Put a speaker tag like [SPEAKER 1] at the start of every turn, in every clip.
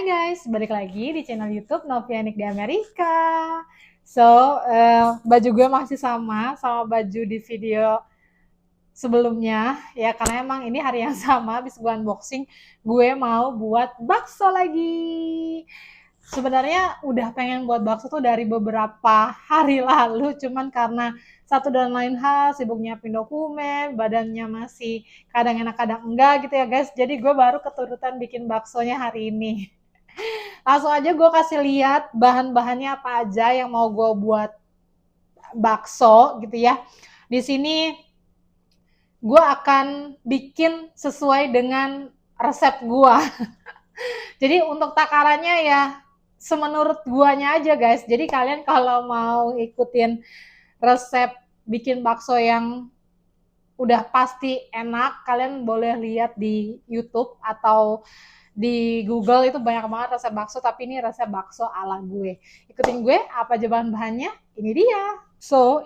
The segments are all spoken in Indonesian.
[SPEAKER 1] Hai guys, balik lagi di channel YouTube Novianik di Amerika. Baju gue masih sama baju di video sebelumnya ya, karena emang ini hari yang sama habis gue unboxing, gue mau buat bakso lagi. Sebenarnya udah pengen buat bakso tuh dari beberapa hari lalu, cuman karena satu dan lain hal, sibuk nyiapin dokumen, badannya masih kadang enak kadang enggak gitu ya guys. Jadi gue baru keturutan bikin baksonya hari ini. Langsung aja gue kasih lihat bahan-bahannya apa aja yang mau gue buat bakso gitu ya. Di sini gue akan bikin sesuai dengan resep gue. Jadi untuk takarannya ya semenurut guanya aja guys. Jadi kalian kalau mau ikutin resep bikin bakso yang udah pasti enak, kalian boleh lihat di YouTube atau di Google, itu banyak banget resep bakso, tapi ini resep bakso ala gue. Ikutin gue, apa aja bahan-bahannya? Ini dia.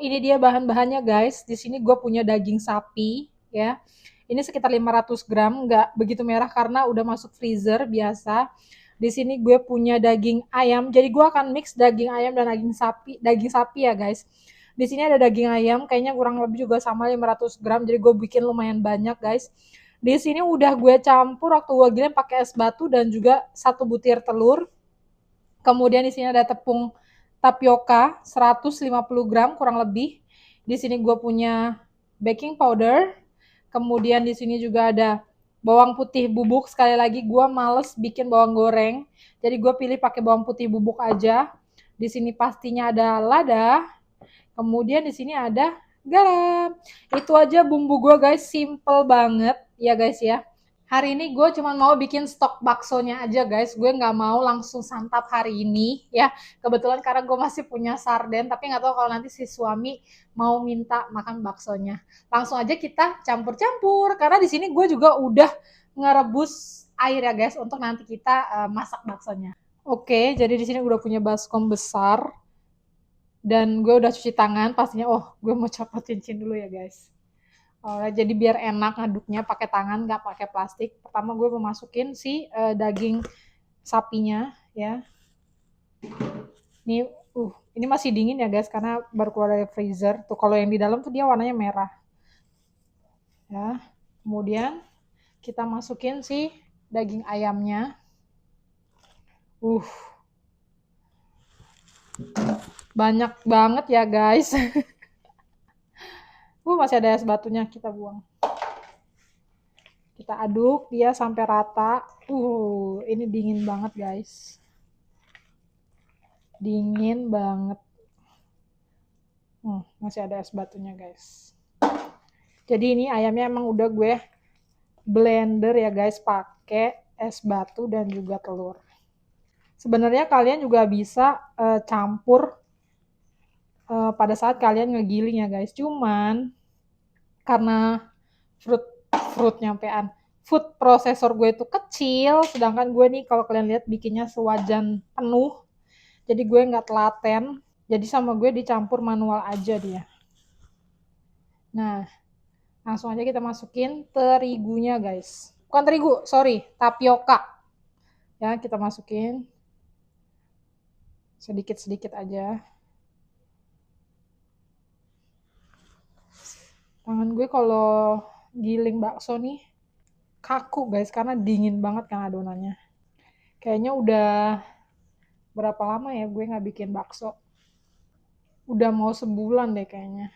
[SPEAKER 1] Ini dia bahan-bahannya guys. Di sini gue punya daging sapi ya. Ini sekitar 500 gram, nggak begitu merah karena udah masuk freezer biasa. Di sini gue punya daging ayam. Jadi gue akan mix daging ayam dan daging sapi ya guys. Di sini ada daging ayam, kayaknya kurang lebih juga sama 500 gram. Jadi gue bikin lumayan banyak guys. Di sini udah gue campur waktu gue giling pakai es batu dan juga 1 butir telur. Kemudian di sini ada tepung tapioka 150 gram kurang lebih. Di sini gue punya baking powder. Kemudian di sini juga ada bawang putih bubuk. Sekali lagi gue males bikin bawang goreng, jadi gue pilih pakai bawang putih bubuk aja. Di sini pastinya ada lada. Kemudian di sini ada garam. Itu aja bumbu gue guys, simple banget ya guys ya. Hari ini gue cuma mau bikin stok baksonya aja guys. Gue nggak mau langsung santap hari ini ya. Kebetulan karena gue masih punya sarden, tapi nggak tahu kalau nanti si suami mau minta makan baksonya. Langsung aja kita campur-campur. Karena di sini gue juga udah ngerebus air ya guys untuk nanti kita masak baksonya. Oke, jadi di sini udah punya baskom besar. Dan gue udah cuci tangan pastinya. Oh, gue mau copot cincin dulu ya guys. Jadi biar enak ngaduknya pakai tangan, nggak pakai plastik. Pertama gue mau masukin si daging sapinya ya. Ini masih dingin ya guys karena baru keluar dari freezer. Tuh kalau yang di dalam tuh dia warnanya merah. Ya. Kemudian kita masukin si daging ayamnya. Banyak banget ya guys. Masih ada es batunya, kita buang. Kita aduk dia sampai rata. Ini dingin banget guys. Dingin banget. Masih ada es batunya guys. Jadi ini ayamnya emang udah gue blender ya guys, pakai es batu dan juga telur. Sebenarnya kalian juga bisa campur pada saat kalian ngegiling ya guys. Cuman karena food processor gue itu kecil, sedangkan gue nih kalau kalian lihat bikinnya sewajan penuh, jadi gue nggak telaten, jadi sama gue dicampur manual aja dia. Nah, langsung aja kita masukin terigunya guys, bukan terigu, sorry, tapioka ya. Kita masukin sedikit-sedikit aja. Tangan gue kalau giling bakso nih kaku guys, karena dingin banget kan adonannya. Kayaknya udah berapa lama ya gue nggak bikin bakso. Udah mau sebulan deh kayaknya.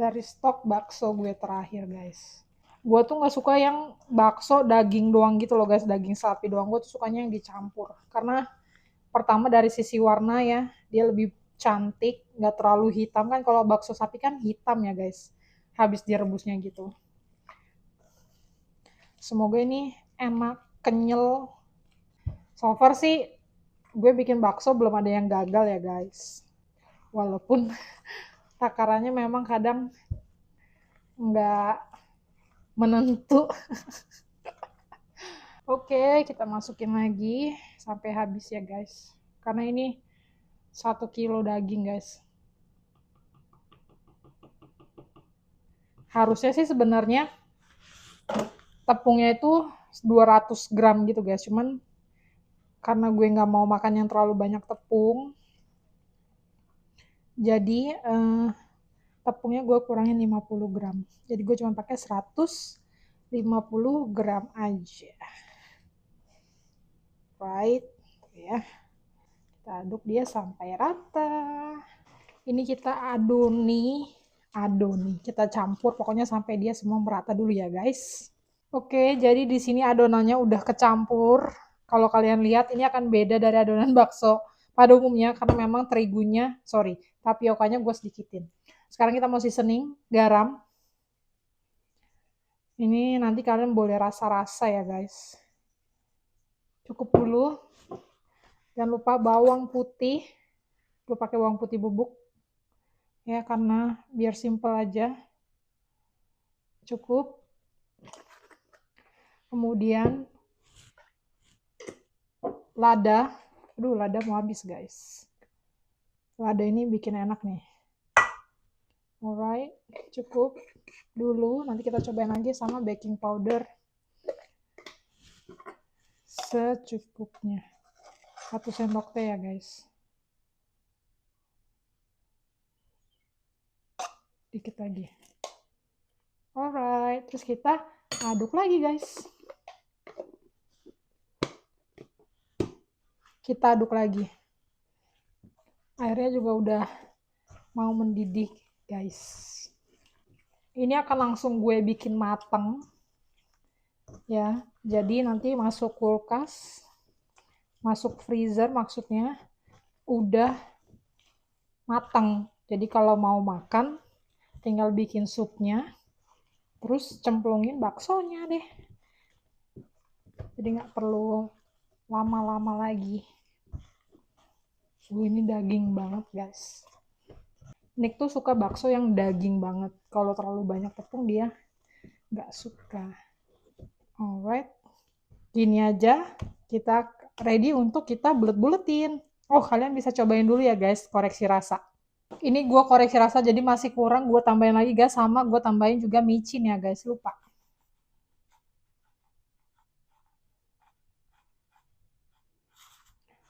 [SPEAKER 1] Dari stok bakso gue terakhir guys. Gue tuh nggak suka yang bakso daging doang gitu loh guys, daging sapi doang. Gue tuh sukanya yang dicampur. Karena pertama dari sisi warna ya, dia lebih cantik, nggak terlalu hitam kan. Kalau bakso sapi kan hitam ya guys, habis direbusnya gitu. Semoga ini enak, kenyal. So far sih gue bikin bakso belum ada yang gagal ya guys. Walaupun takarannya memang kadang nggak menentu. Oke, kita masukin lagi sampai habis ya guys. Karena ini 1 kilo daging guys. Harusnya sih sebenarnya tepungnya itu 200 gram gitu guys. Cuman karena gue nggak mau makan yang terlalu banyak tepung, jadi tepungnya gue kurangin 50 gram. Jadi gue cuma pakai 150 gram aja. Right, ya. Kita aduk dia sampai rata. Ini kita adoni, kita campur pokoknya sampai dia semua merata dulu ya guys. Oke, jadi di sini adonannya udah kecampur. Kalau kalian lihat ini akan beda dari adonan bakso pada umumnya karena memang tapiokanya gue sedikitin. Sekarang kita mau seasoning, garam. Ini nanti kalian boleh rasa-rasa ya guys. Cukup dulu. Jangan lupa bawang putih. Gue pakai bawang putih bubuk. Ya, karena biar simple aja. Cukup. Kemudian lada. Aduh, lada mau habis guys. Lada ini bikin enak nih. Alright, cukup dulu. Nanti kita cobain lagi sama baking powder. Secukupnya. 1 sendok teh ya guys. Dikit lagi. Alright, terus kita aduk lagi guys. Kita aduk lagi. Airnya juga udah mau mendidih guys. Ini akan langsung gue bikin mateng. Ya, jadi nanti masuk kulkas, masuk freezer maksudnya, udah mateng. Jadi kalau mau makan, tinggal bikin supnya, terus cemplungin baksonya deh. Jadi nggak perlu lama-lama lagi. Ini daging banget guys. Nick tuh suka bakso yang daging banget. Kalau terlalu banyak tepung dia nggak suka. Alright, gini aja kita ready untuk kita bulet-buletin. Oh, kalian bisa cobain dulu ya guys, koreksi rasa. Ini gue koreksi rasa jadi masih kurang, gue tambahin lagi guys, sama gue tambahin juga micin ya guys, lupa.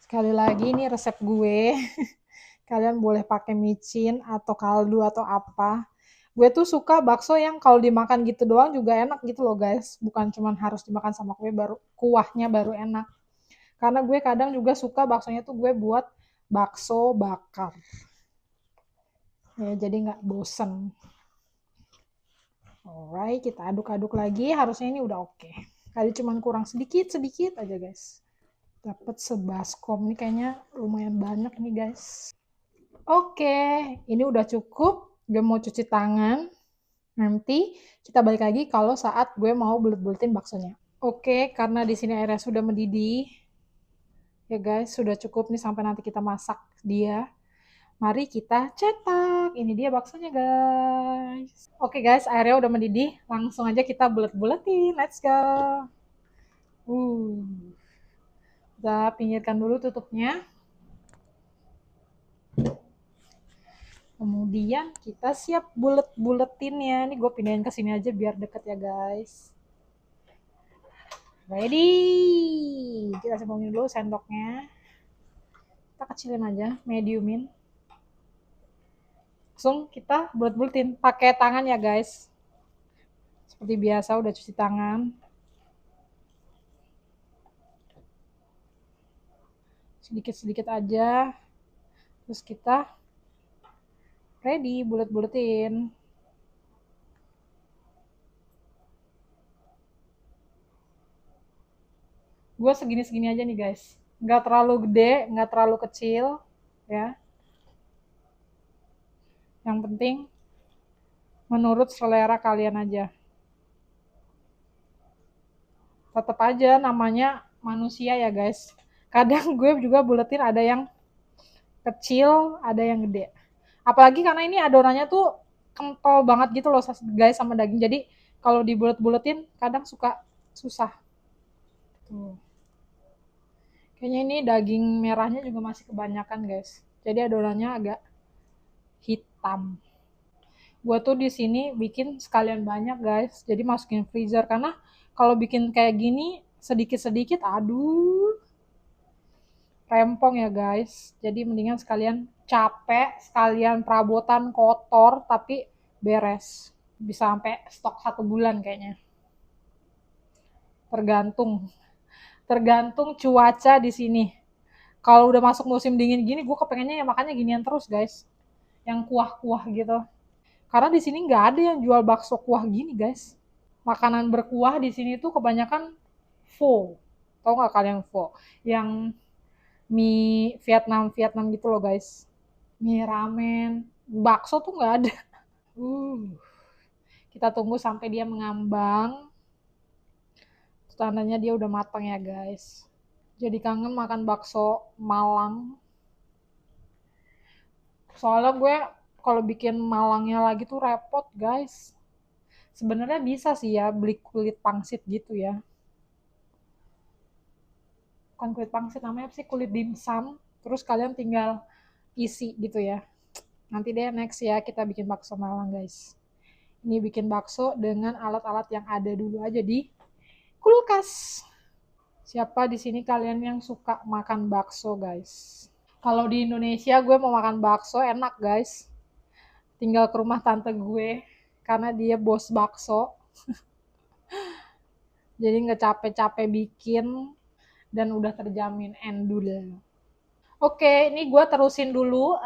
[SPEAKER 1] Sekali lagi ini resep gue. Kalian boleh pakai micin atau kaldu atau apa. Gue tuh suka bakso yang kalau dimakan gitu doang juga enak gitu loh guys. Bukan cuma harus dimakan sama kue baru kuahnya baru enak. Karena gue kadang juga suka baksonya tuh gue buat bakso bakar. Ya, jadi nggak bosen. Alright, kita aduk-aduk lagi. Harusnya ini udah oke. Kali cuman kurang sedikit-sedikit aja guys. Dapat sebaskom. Ini kayaknya lumayan banyak nih guys. Oke, ini udah cukup. Gue mau cuci tangan. Nanti kita balik lagi kalau saat gue mau bulet-buletin baksonya. Oke, karena di sini airnya sudah mendidih. Ya guys, sudah cukup nih sampai nanti kita masak dia. Mari kita cetak. Ini dia baksonya guys. Oke guys, airnya udah mendidih. Langsung aja kita bulet-buletin. Let's go. Kita pinggirkan dulu tutupnya. Kemudian kita siap bulet-buletinnya. Ini gue pindahin ke sini aja biar deket ya guys. Ready. Kita cemplungin dulu sendoknya. Kita kecilin aja, mediumin. Langsung kita bulet-buletin. Pakai tangan ya guys. Seperti biasa udah cuci tangan. Sedikit-sedikit aja. Terus kita ready bulet-buletin. Gue segini-segini aja nih guys. Nggak terlalu gede, nggak terlalu kecil. Ya. Yang penting menurut selera kalian aja. Tetap aja namanya manusia ya guys. Kadang gue juga buletin ada yang kecil, ada yang gede. Apalagi karena ini adonannya tuh kental banget gitu loh guys sama daging. Jadi kalau dibulet-buletin kadang suka susah. Tuh. Kayaknya ini daging merahnya juga masih kebanyakan guys. Jadi adonannya agak hitam. Gue tuh di sini bikin sekalian banyak guys. Jadi masukin freezer karena kalau bikin kayak gini sedikit-sedikit, aduh, rempong ya guys. Jadi mendingan sekalian capek, sekalian perabotan kotor tapi beres. Bisa sampai stok 1 bulan kayaknya. Tergantung. Tergantung cuaca di sini. Kalau udah masuk musim dingin gini, gue kepengennya ya makannya ginian terus guys. Yang kuah-kuah gitu. Karena di sini nggak ada yang jual bakso kuah gini guys. Makanan berkuah di sini tuh kebanyakan pho. Tahu nggak kalian pho? Yang mie Vietnam Vietnam gitu loh guys. Mie ramen, bakso tuh nggak ada. Uh, kita tunggu sampai dia mengambang. Tandanya dia udah matang ya guys. Jadi kangen makan bakso Malang. Soalnya gue kalau bikin Malangnya lagi tuh repot guys. Sebenarnya bisa sih ya beli kulit pangsit gitu ya. Bukan kulit pangsit, namanya sih kulit dimsum. Terus kalian tinggal isi gitu ya. Nanti deh next ya kita bikin bakso Malang guys. Ini bikin bakso dengan alat-alat yang ada dulu aja di kulkas. Siapa di sini kalian yang suka makan bakso guys? Kalau di Indonesia gue mau makan bakso enak guys. Tinggal ke rumah tante gue karena dia bos bakso. Jadi nggak capek-capek bikin dan udah terjamin endul. Oke, ini gue terusin dulu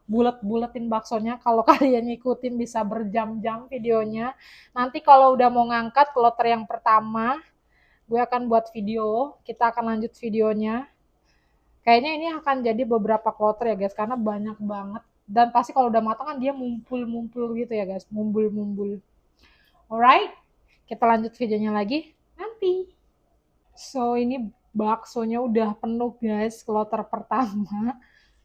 [SPEAKER 1] bulet-buletin baksonya. Kalau kalian ngikutin bisa berjam-jam videonya. Nanti kalau udah mau ngangkat kloter yang pertama, gue akan buat video. Kita akan lanjut videonya. Kayaknya ini akan jadi beberapa kloter ya guys, karena banyak banget. Dan pasti kalau udah matang kan dia mumpul-mumpul gitu ya guys, mumbul-mumbul. Alright, kita lanjut videonya lagi nanti. So ini baksonya udah penuh guys, kloter pertama.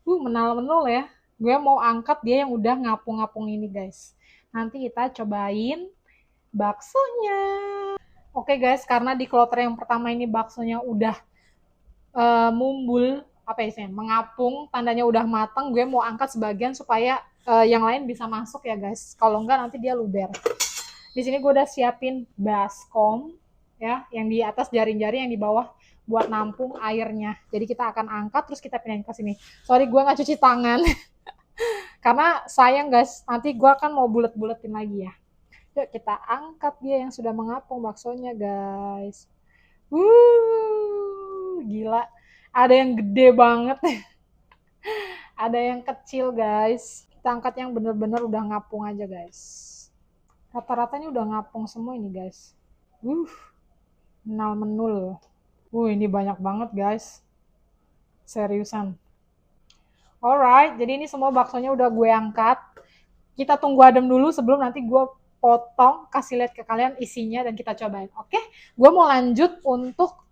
[SPEAKER 1] Menal-menul ya. Gue mau angkat dia yang udah ngapung-ngapung ini guys. Nanti kita cobain baksonya. Oke guys, karena di kloter yang pertama ini baksonya udah mumbul, apa ya, mengapung, tandanya udah matang. Gue mau angkat sebagian supaya yang lain bisa masuk ya guys. Kalau enggak nanti dia luber. Di sini gue udah siapin baskom ya, yang di atas jaring-jaring, yang di bawah buat nampung airnya. Jadi kita akan angkat terus kita pindahin ke sini. Sorry gue nggak cuci tangan karena sayang guys, nanti gue akan mau bulet-buletin lagi ya. Yuk kita angkat dia yang sudah mengapung baksonya guys. Gila. Ada yang gede banget. Ada yang kecil guys. Kita angkat yang bener-bener udah ngapung aja guys. Rata-ratanya udah ngapung semua ini guys. Menal menul. Ini banyak banget guys. Seriusan. Alright, jadi ini semua baksonya udah gue angkat. Kita tunggu adem dulu sebelum nanti gue potong, kasih lihat ke kalian isinya dan kita cobain. Oke, gue mau lanjut untuk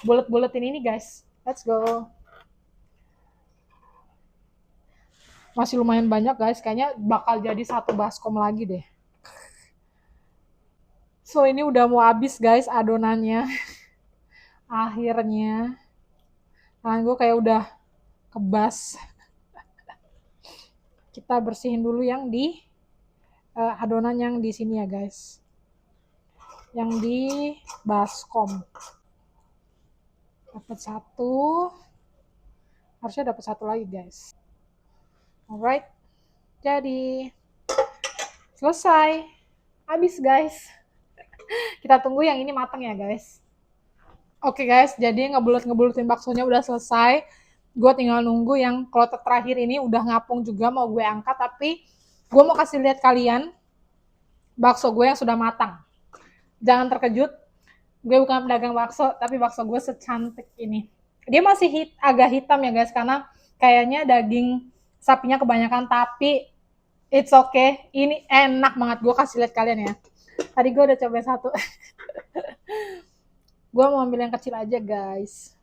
[SPEAKER 1] bulet-buletin ini guys. Let's go. Masih lumayan banyak guys, kayaknya bakal jadi satu baskom lagi deh. So ini udah mau habis guys adonannya. Akhirnya tangan gue kayak udah kebas. Kita bersihin dulu yang di adonan yang di sini ya guys. Yang di baskom. Dapat satu. Harusnya dapat satu lagi guys. Alright. Jadi selesai. Habis guys. Kita tunggu yang ini matang ya guys. Oke guys, jadi ngebulet-ngebulutin baksonya udah selesai. Gue tinggal nunggu yang kloter terakhir ini udah ngapung juga, mau gue angkat. Tapi gue mau kasih lihat kalian bakso gue yang sudah matang. Jangan terkejut, gue bukan pedagang bakso, tapi bakso gue secantik ini. Dia masih agak hitam ya guys, karena kayaknya daging sapinya kebanyakan. Tapi it's okay, ini enak banget. Gue kasih lihat kalian ya. Tadi gue udah coba satu. Gue mau ambil yang kecil aja guys.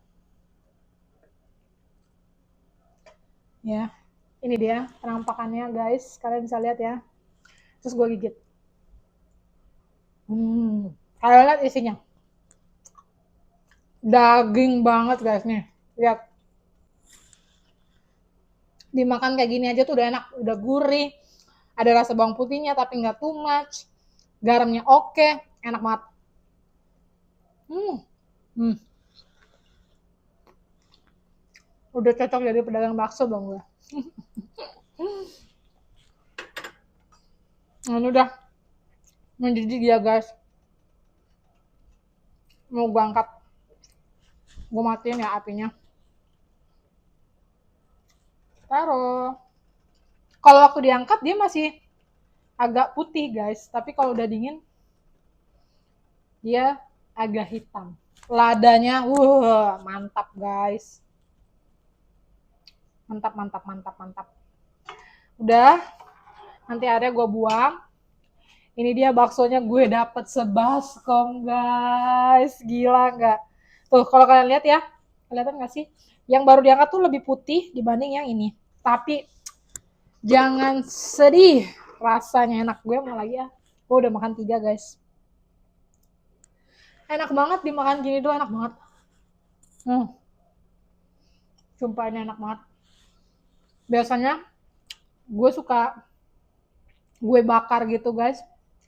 [SPEAKER 1] Ya, ini dia penampakannya guys. Kalian bisa lihat ya. Terus gue gigit. Kalian lihat isinya. Daging banget guys nih. Lihat. Dimakan kayak gini aja tuh udah enak, udah gurih. Ada rasa bawang putihnya tapi nggak too much. Garamnya oke, enak banget. Udah cocok jadi pedagang bakso dong gue. Ini udah mendidih ya guys. Mau gue angkat. Gue matiin ya apinya. Taruh. Kalau waktu diangkat dia masih agak putih guys. Tapi kalau udah dingin dia agak hitam. Ladanya, mantap guys. Mantap, mantap, mantap, mantap. Udah, nanti ada gue buang. Ini dia baksonya gue dapet sebaskom guys. Gila nggak? Tuh kalau kalian lihat ya, kelihatan nggak sih? Yang baru diangkat tuh lebih putih dibanding yang ini. Tapi jangan sedih, rasanya enak. Gue mau lagi ya. Gue udah makan 3 guys. Enak banget dimakan gini tuh, enak banget. Sumpah ini enak banget. Biasanya gue suka gue bakar gitu guys,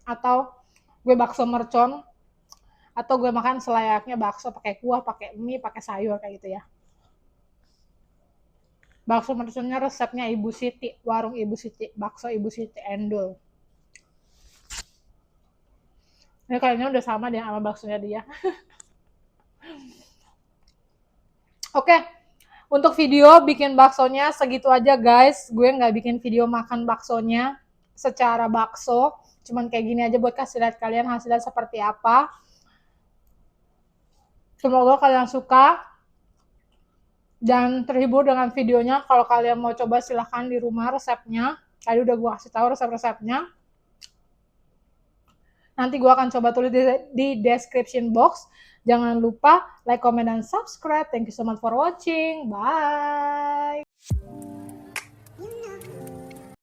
[SPEAKER 1] atau gue bakso mercon, atau gue makan selayaknya bakso pakai kuah, pakai mie, pakai sayur kayak gitu ya. Bakso merconnya resepnya Ibu Siti, warung Ibu Siti, bakso Ibu Siti Endul. Ini kayaknya udah sama deh sama baksonya dia. Oke, untuk video bikin baksonya segitu aja guys. Gue nggak bikin video makan baksonya secara bakso. Cuman kayak gini aja buat kasih lihat kalian hasilnya seperti apa. Semoga kalian suka dan terhibur dengan videonya. Kalau kalian mau coba silahkan di rumah resepnya. Tadi udah gue kasih tahu resep-resepnya. Nanti gue akan coba tulis di description box. Jangan lupa like, comment, dan subscribe. Thank you so much for watching. Bye.